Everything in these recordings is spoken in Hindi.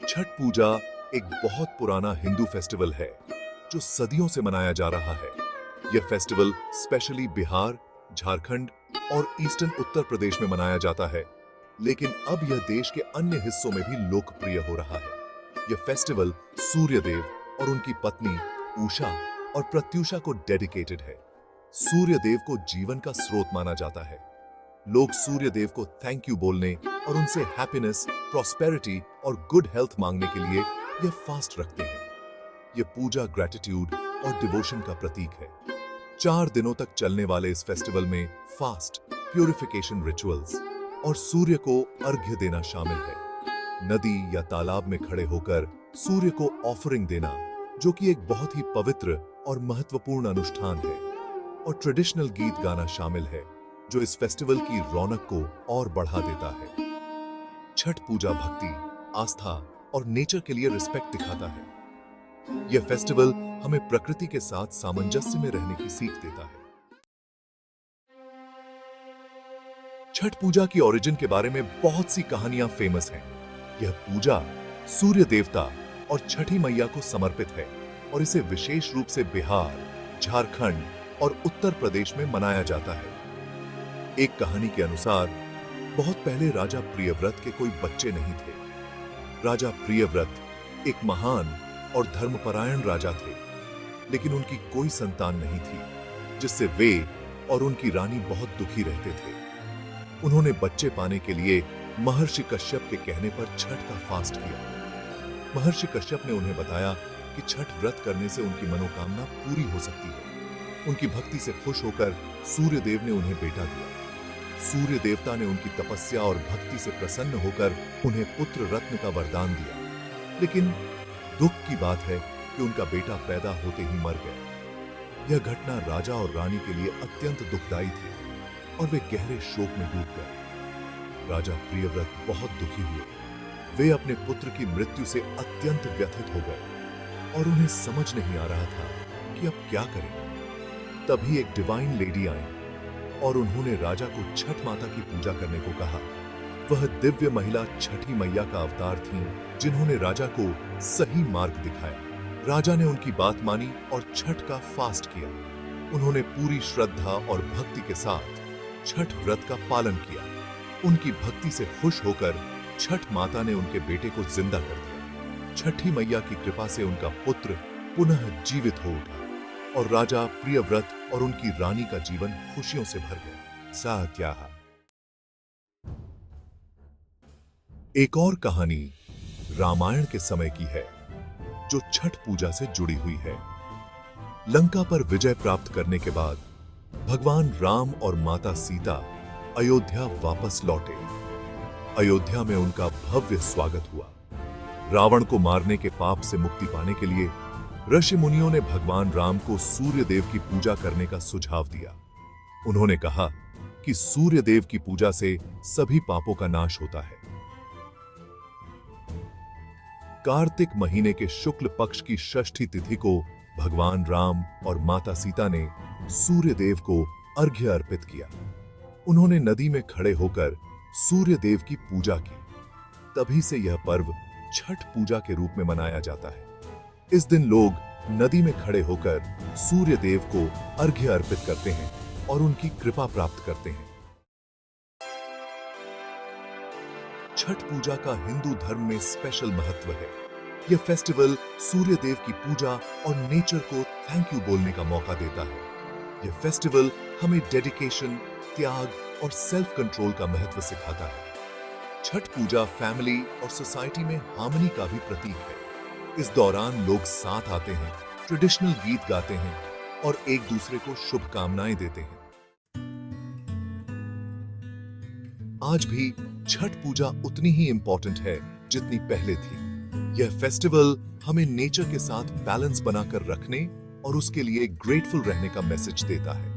छठ पूजा एक बहुत पुराना हिंदू फेस्टिवल है जो सदियों से मनाया जा रहा है। यह फेस्टिवल स्पेशली बिहार, झारखंड और ईस्टर्न उत्तर प्रदेश में मनाया जाता है, लेकिन अब यह देश के अन्य हिस्सों में भी लोकप्रिय हो रहा है। यह फेस्टिवल सूर्य देव और उनकी पत्नी उषा और प्रत्युषा को डेडिकेटेड है। सूर्य देव को जीवन का स्रोत माना जाता है। लोग सूर्य देव को थैंक यू बोलने और उनसे हैप्पीनेस, प्रॉस्पेरिटी और गुड हेल्थ मांगने के लिए यह फास्ट रखते हैं। यह पूजा ग्रेटिट्यूड और डिवोशन का प्रतीक है। 4 दिनों तक चलने वाले इस फेस्टिवल में फास्ट, प्यूरिफिकेशन रिचुअल्स और सूर्य को अर्घ्य देना शामिल है। नदी या तालाब में खड़े होकर सूर्य को ऑफरिंग देना, जो कि एक बहुत ही पवित्र और महत्वपूर्ण अनुष्ठान है, और ट्रेडिशनल गीत गाना शामिल है, जो इस फेस्टिवल की रौनक को और बढ़ा देता है। छठ पूजा भक्ति, आस्था और नेचर के लिए रिस्पेक्ट दिखाता है। यह फेस्टिवल हमें प्रकृति के साथ सामंजस्य में रहने की सीख देता है। छठ पूजा की ओरिजिन के बारे में बहुत सी कहानियां फेमस हैं। यह पूजा सूर्य देवता और छठी मैया को समर्पित है और इसे विशेष रूप से बिहार, झारखंड और उत्तर प्रदेश में मनाया जाता है। एक कहानी के अनुसार बहुत पहले राजा प्रियव्रत के कोई बच्चे नहीं थे। राजा प्रियव्रत एक महान और धर्मपरायण राजा थे, लेकिन उनकी कोई संतान नहीं थी, जिससे वे और उनकी रानी बहुत दुखी रहते थे। उन्होंने बच्चे पाने के लिए महर्षि कश्यप के कहने पर छठ का फास्ट किया। महर्षि कश्यप ने उन्हें बताया कि छठ व्रत करने से उनकी मनोकामना पूरी हो सकती है। उनकी भक्ति से खुश होकर सूर्य देव ने उन्हें बेटा दिया। सूर्य देवता ने उनकी तपस्या और भक्ति से प्रसन्न होकर उन्हें पुत्र रत्न का वरदान दिया। लेकिन दुख की बात है कि उनका बेटा पैदा होते ही मर गया। यह घटना राजा और रानी के लिए अत्यंत दुखदायी थी और वे गहरे शोक में डूब गए। राजा प्रियव्रत बहुत दुखी हुए। वे अपने पुत्र की मृत्यु से अत्यंत व्यथित हो गए और उन्हें समझ नहीं आ रहा था कि अब क्या करें। तभी एक डिवाइन लेडी आई और उन्होंने राजा को छठ माता की पूजा करने को कहा। वह दिव्य महिला छठी मैया का अवतार थीं, जिन्होंने राजा को सही मार्ग दिखाया। राजा ने उनकी बात मानी और छठ का फास्ट किया। उन्होंने पूरी श्रद्धा और भक्ति के साथ छठ व्रत का पालन किया। उनकी भक्ति से खुश होकर छठ माता ने उनके बेटे को जिंदा कर दिया। छठी मैया की कृपा से उनका पुत्र पुनः जीवित हो उठा और राजा प्रियव्रत और उनकी रानी का जीवन खुशियों से भर गया। सात्याह। एक और कहानी रामायण के समय की है, जो छठ पूजा से जुड़ी हुई है। लंका पर विजय प्राप्त करने के बाद भगवान राम और माता सीता अयोध्या वापस लौटे। अयोध्या में उनका भव्य स्वागत हुआ। रावण को मारने के पाप से मुक्ति पाने के लिए ऋषि मुनियों ने भगवान राम को सूर्य देव की पूजा करने का सुझाव दिया। उन्होंने कहा कि सूर्य देव की पूजा से सभी पापों का नाश होता है। कार्तिक महीने के शुक्ल पक्ष की षष्ठी तिथि को भगवान राम और माता सीता ने सूर्य देव को अर्घ्य अर्पित किया। उन्होंने नदी में खड़े होकर सूर्य देव की पूजा की। तभी से यह पर्व छठ पूजा के रूप में मनाया जाता है। इस दिन लोग नदी में खड़े होकर सूर्य देव को अर्घ्य अर्पित करते हैं और उनकी कृपा प्राप्त करते हैं। छठ पूजा का हिंदू धर्म में स्पेशल महत्व है। यह फेस्टिवल सूर्य देव की पूजा और नेचर को थैंक यू बोलने का मौका देता है। यह फेस्टिवल हमें डेडिकेशन, त्याग और सेल्फ कंट्रोल का महत्व सिखाता है। छठ पूजा फैमिली और सोसाइटी में हार्मनी का भी प्रतीक है। इस दौरान लोग साथ आते हैं, ट्रेडिशनल गीत गाते हैं और एक दूसरे को शुभकामनाएं देते हैं। आज भी छठ पूजा उतनी ही इंपॉर्टेंट है जितनी पहले थी। यह फेस्टिवल हमें नेचर के साथ बैलेंस बनाकर रखने और उसके लिए ग्रेटफुल रहने का मैसेज देता है।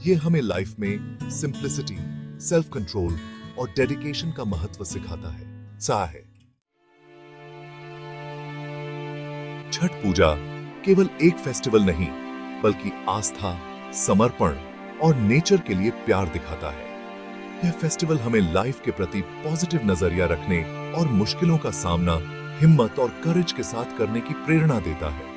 यह हमें लाइफ में सिंप्लिसिटी, सेल्फ कंट्रोल और डेडिकेशन का महत्व सिखाता है। है छठ पूजा केवल एक फेस्टिवल नहीं, बल्कि आस्था, समर्पण और नेचर के लिए प्यार दिखाता है। यह फेस्टिवल हमें लाइफ के प्रति पॉजिटिव नजरिया रखने और मुश्किलों का सामना हिम्मत और करेज के साथ करने की प्रेरणा देता है।